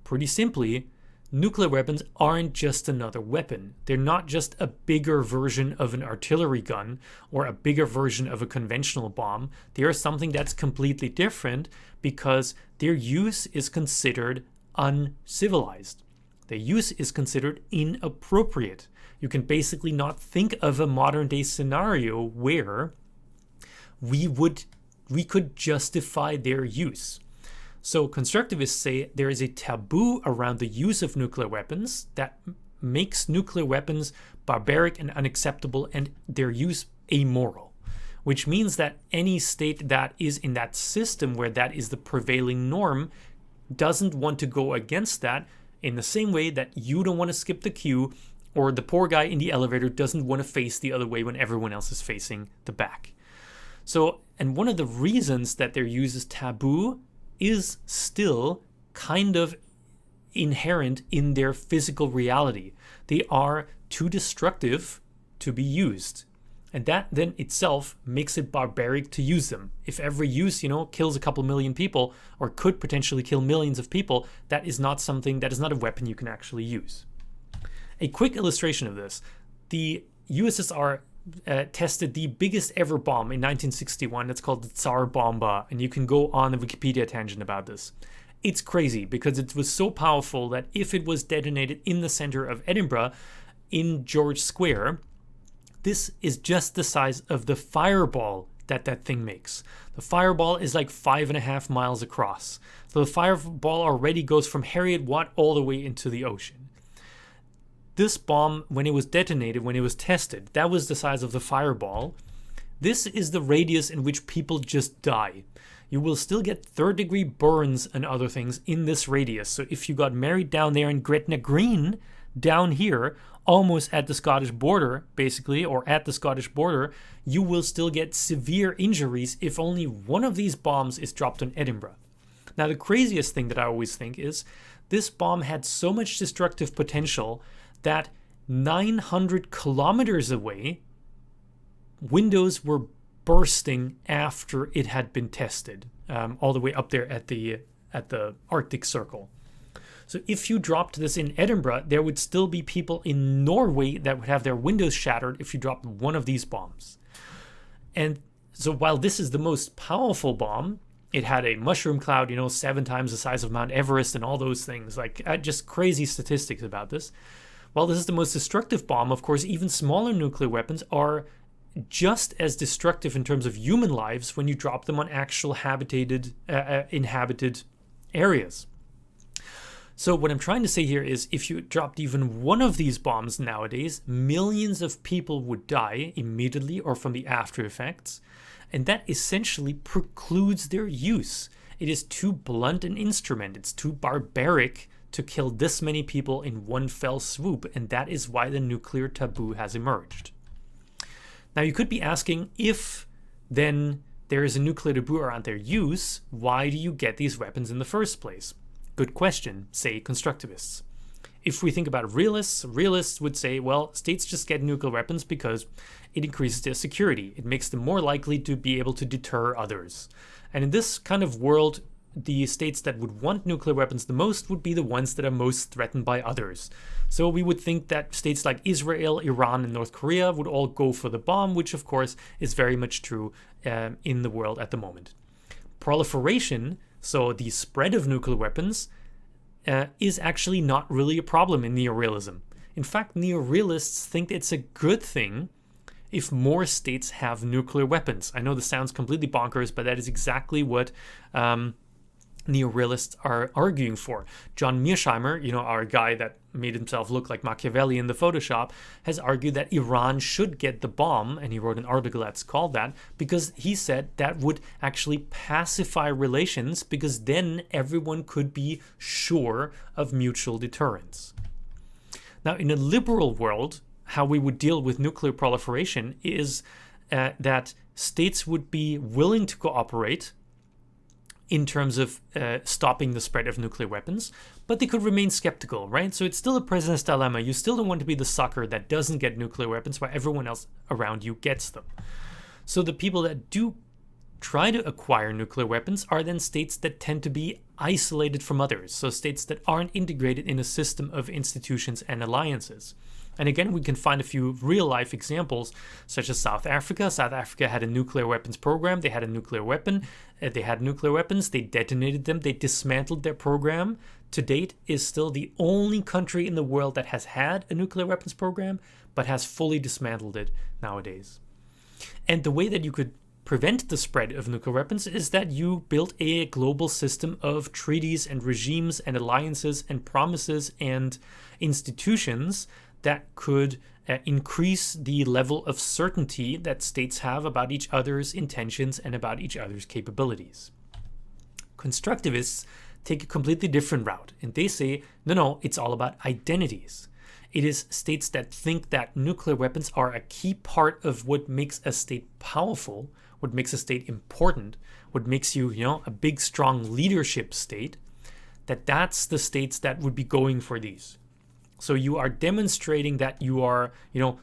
A: pretty simply, nuclear weapons aren't just another weapon. They're not just a bigger version of an artillery gun or a bigger version of a conventional bomb. They are something that's completely different because their use is considered uncivilized. Their use is considered inappropriate. You can basically not think of a modern day scenario where we could justify their use. So constructivists say there is a taboo around the use of nuclear weapons that makes nuclear weapons barbaric and unacceptable and their use amoral, which means that any state that is in that system where that is the prevailing norm doesn't want to go against that, in the same way that you don't want to skip the queue or the poor guy in the elevator doesn't want to face the other way when everyone else is facing the back. So, and one of the reasons that their use is taboo is still kind of inherent in their physical reality. They are too destructive to be used. And that then itself makes it barbaric to use them. If every use, kills a couple million people or could potentially kill millions of people, that is not a weapon you can actually use. A quick illustration of this: the USSR tested the biggest ever bomb in 1961. It's called the Tsar Bomba, and you can go on a Wikipedia tangent about this. It's crazy because it was so powerful that if it was detonated in the center of Edinburgh, in George Square, this is just the size of the fireball that thing makes. The fireball is like 5.5 miles across. So the fireball already goes from Harriet Watt all the way into the ocean. This bomb, when it was detonated, when it was tested, that was the size of the fireball. This is the radius in which people just die. You will still get third-degree burns and other things in this radius. So if you got married down there in Gretna Green, down here, almost at the Scottish border, basically, or at the Scottish border, you will still get severe injuries if only one of these bombs is dropped on Edinburgh. Now, the craziest thing that I always think is this bomb had so much destructive potential that 900 kilometers away, windows were bursting after it had been tested, all the way up there at the Arctic Circle. So if you dropped this in Edinburgh, there would still be people in Norway that would have their windows shattered if you dropped one of these bombs. And so while this is the most powerful bomb, it had a mushroom cloud, 7 times the size of Mount Everest and all those things, like just crazy statistics about this. While this is the most destructive bomb, of course, even smaller nuclear weapons are just as destructive in terms of human lives when you drop them on actual inhabited areas. So what I'm trying to say here is if you dropped even one of these bombs nowadays, millions of people would die immediately or from the after effects, and that essentially precludes their use. It is too blunt an instrument. It's too barbaric to kill this many people in one fell swoop, and that is why the nuclear taboo has emerged. Now you could be asking, if then there is a nuclear taboo around their use, why do you get these weapons in the first place? Good question, say constructivists. If we think about realists would say, well, states just get nuclear weapons because it increases their security. It makes them more likely to be able to deter others. And in this kind of world, the states that would want nuclear weapons the most would be the ones that are most threatened by others. So we would think that states like Israel, Iran, and North Korea would all go for the bomb, which of course is very much true in the world at the moment. Proliferation, so the spread of nuclear weapons, is actually not really a problem in neorealism. In fact, neorealists think it's a good thing if more states have nuclear weapons. I know this sounds completely bonkers, but that is exactly what neorealists are arguing for. John Mearsheimer, our guy that made himself look like Machiavelli in the Photoshop, has argued that Iran should get the bomb, and he wrote an article that's called that, because he said that would actually pacify relations, because then everyone could be sure of mutual deterrence. Now, in a liberal world, how we would deal with nuclear proliferation is that states would be willing to cooperate in terms of stopping the spread of nuclear weapons, but they could remain skeptical, right? So it's still a president's dilemma. You still don't want to be the sucker that doesn't get nuclear weapons while everyone else around you gets them. So the people that do try to acquire nuclear weapons are then states that tend to be isolated from others, so states that aren't integrated in a system of institutions and alliances. And again, we can find a few real-life examples, such as South Africa. South Africa had a nuclear weapons program. They had a nuclear weapon. They had nuclear weapons. They detonated them. They dismantled their program. To date, is still the only country in the world that has had a nuclear weapons program, but has fully dismantled it nowadays. And the way that you could prevent the spread of nuclear weapons is that you build a global system of treaties and regimes and alliances and promises and institutions that could increase the level of certainty that states have about each other's intentions and about each other's capabilities. Constructivists take a completely different route, and they say, no, it's all about identities. It is states that think that nuclear weapons are a key part of what makes a state powerful, what makes a state important, what makes you, a big, strong leadership state, that's the states that would be going for these. So you are demonstrating that you are,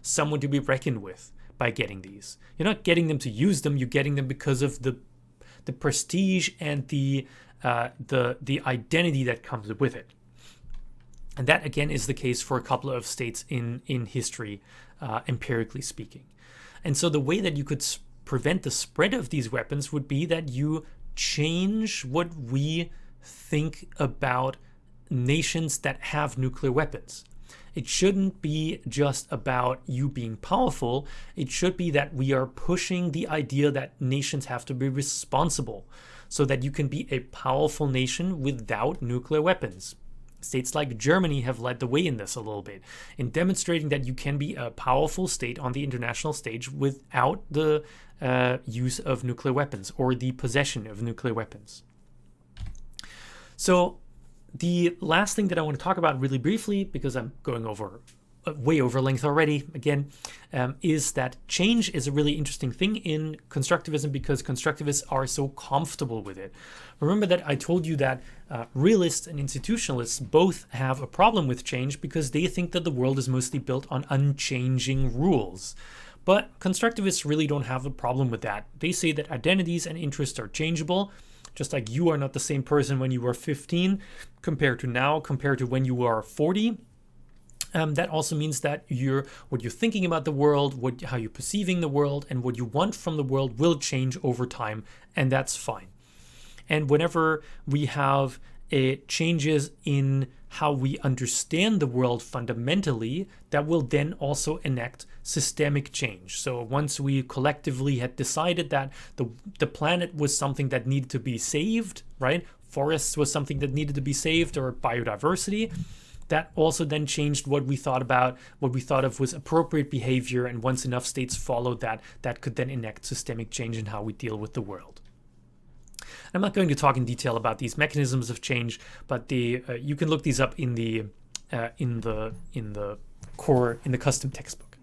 A: someone to be reckoned with by getting these. You're not getting them to use them. You're getting them because of the prestige and the identity that comes with it. And that, again, is the case for a couple of states in history, empirically speaking. And so the way that you could prevent the spread of these weapons would be that you change what we think about nations that have nuclear weapons. It shouldn't be just about you being powerful. It should be that we are pushing the idea that nations have to be responsible so that you can be a powerful nation without nuclear weapons. States like Germany have led the way in this a little bit, in demonstrating that you can be a powerful state on the international stage without the use of nuclear weapons or the possession of nuclear weapons. So the last thing that I want to talk about really briefly, because I'm going over way over length already again, is that change is a really interesting thing in constructivism because constructivists are so comfortable with it. Remember that I told you that realists and institutionalists both have a problem with change because they think that the world is mostly built on unchanging rules. But constructivists really don't have a problem with that. They say that identities and interests are changeable, just like you are not the same person when you were 15 compared to now, compared to when you are 40. That also means that what you're thinking about the world, how you're perceiving the world, and what you want from the world will change over time, and that's fine. And whenever we have changes in how we understand the world fundamentally, that will then also enact systemic change. So once we collectively had decided that the planet was something that needed to be saved, right? Forests was something that needed to be saved, or biodiversity. That also then changed what we thought of was appropriate behavior, and once enough states followed that, that could then enact systemic change in how we deal with the world. I'm not going to talk in detail about these mechanisms of change, but you can look these up in the custom textbook.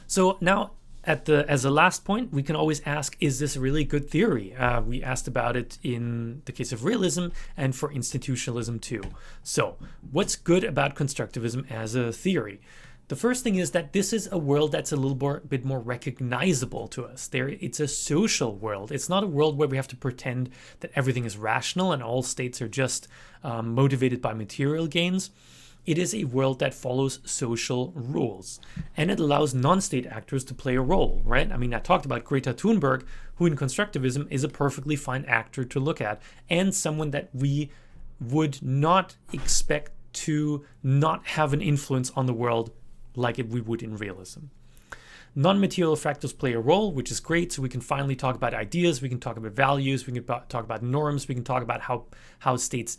A: So now, as a last point, we can always ask, is this really good theory? We asked about it in the case of realism and for institutionalism too. So what's good about constructivism as a theory? The first thing is that this is a world that's a bit more recognizable to us. It's a social world. It's not a world where we have to pretend that everything is rational and all states are just motivated by material gains. It is a world that follows social rules, and it allows non-state actors to play a role, right? I mean, I talked about Greta Thunberg, who in constructivism is a perfectly fine actor to look at, and someone that we would not expect to not have an influence on the world like we would in realism. Non-material factors play a role, which is great, so we can finally talk about ideas, we can talk about values, we can talk about norms, we can talk about how states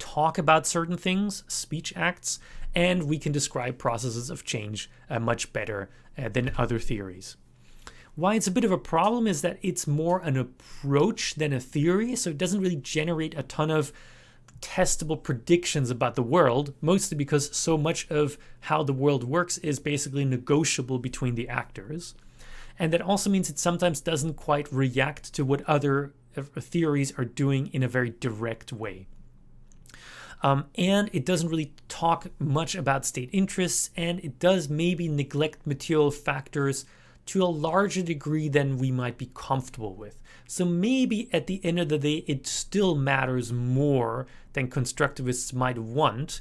A: talk about certain things, speech acts, and we can describe processes of change much better than other theories. Why it's a bit of a problem is that it's more an approach than a theory, so it doesn't really generate a ton of testable predictions about the world, mostly because so much of how the world works is basically negotiable between the actors. And that also means it sometimes doesn't quite react to what other theories are doing in a very direct way. And it doesn't really talk much about state interests, and it does maybe neglect material factors to a larger degree than we might be comfortable with. So maybe at the end of the day, it still matters more than constructivists might want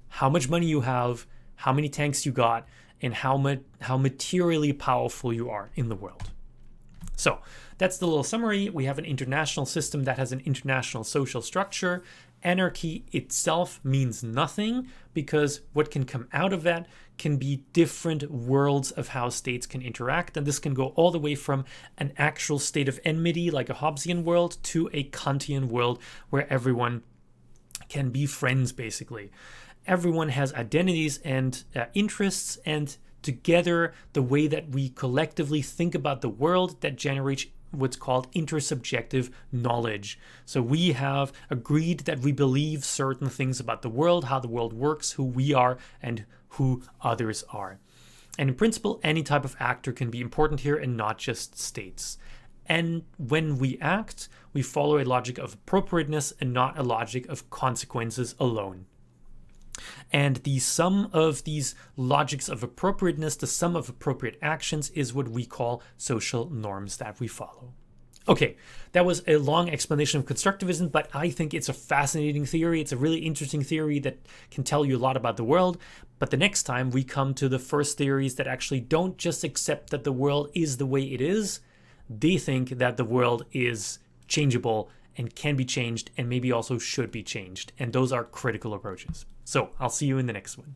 A: how much money you have, how many tanks you got, and how materially powerful you are in the world. So that's the little summary. We have an international system that has an international social structure. Anarchy itself means nothing because what can come out of that can be different worlds of how states can interact. And this can go all the way from an actual state of enmity like a Hobbesian world to a Kantian world where everyone can be friends, basically. Everyone has identities and interests, and together the way that we collectively think about the world that generates what's called intersubjective knowledge. So we have agreed that we believe certain things about the world, how the world works, who we are, and who others are. And in principle, any type of actor can be important here and not just states. And when we act, we follow a logic of appropriateness and not a logic of consequences alone. And the sum of these logics of appropriateness, the sum of appropriate actions, is what we call social norms that we follow. Okay, that was a long explanation of constructivism, but I think it's a fascinating theory. It's a really interesting theory that can tell you a lot about the world. But the next time we come to the first theories that actually don't just accept that the world is the way it is, they think that the world is changeable and can be changed and maybe also should be changed. And those are critical approaches. So I'll see you in the next one.